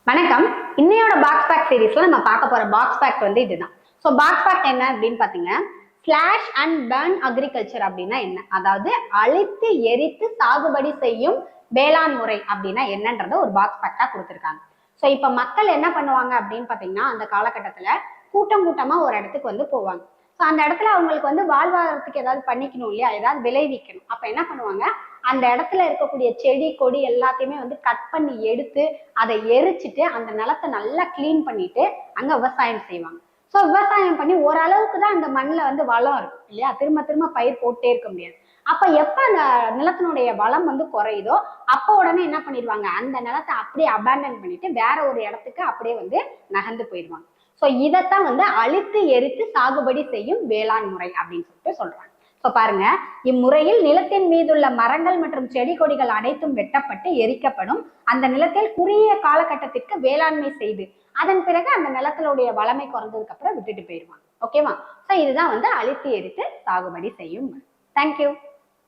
வணக்கம். இன்னையோட box pack சீரீஸ்ல நம்ம பார்க்க போற பாக்ஸ் பேக் இதுதான். ஸோ பாக்ஸ் பேக் என்ன அப்படின்னு பாத்தீங்கன்னா, ஸ்லாஷ் அண்ட் பர்ன் அக்ரிகல்ச்சர் அப்படின்னா என்ன, அதாவது அழித்து எரித்து சாகுபடி செய்யும் வேளாண் முறை அப்படின்னா என்னன்றத ஒரு பாக்ஸ் பேக்கா கொடுத்துருக்காங்க. ஸோ இப்ப மக்கள் என்ன பண்ணுவாங்க அப்படின்னு பாத்தீங்கன்னா, அந்த காலகட்டத்துல கூட்டம் கூட்டமா ஒரு இடத்துக்கு போவாங்க. ஸோ அந்த இடத்துல அவங்களுக்கு வாழ்வாதாரத்துக்கு ஏதாவது பண்ணிக்கணும் இல்லையா, ஏதாவது விளைவிக்கணும். அப்ப என்ன பண்ணுவாங்க, அந்த இடத்துல இருக்கக்கூடிய செடி கொடி எல்லாத்தையுமே கட் பண்ணி எடுத்து அதை எரிச்சிட்டு அந்த நிலத்தை நல்லா கிளீன் பண்ணிட்டு அங்க விவசாயம் செய்வாங்க. ஸோ விவசாயம் பண்ணி ஓரளவுக்கு தான் அந்த மண்ணில் வளம் இருக்கும் இல்லையா, திரும்ப திரும்ப பயிர் போட்டே இருக்க முடியாது. அப்ப எப்ப அந்த நிலத்தினுடைய வளம் குறையுதோ அப்ப உடனே என்ன பண்ணிடுவாங்க, அந்த நிலத்தை அப்படியே அபேண்டன் பண்ணிட்டு வேற ஒரு இடத்துக்கு அப்படியே நகர்ந்து போயிடுவாங்க. ஸோ இதைத்தான் அழித்து எரித்து சாகுபடி செய்யும் வேளாண் முறை அப்படின்னு சொல்றாங்க. இப்ப பாருங்க, இம்முறையில் நிலத்தின் மீதுள்ள மரங்கள் மற்றும் செடி கொடிகள் அனைத்தும் வெட்டப்பட்டு எரிக்கப்படும். அந்த நிலத்தில் குறுகிய காலகட்டத்திற்கு வேளாண்மை செய்து அதன் பிறகு அந்த நிலத்தினுடைய வளமை குறைஞ்சதுக்கு அப்புறம் விட்டுட்டு போயிடுவாங்க. ஓகேவா? ஸோ இதுதான் அழித்து எரித்து சாகுபடி செய்யும். தேங்க்யூ.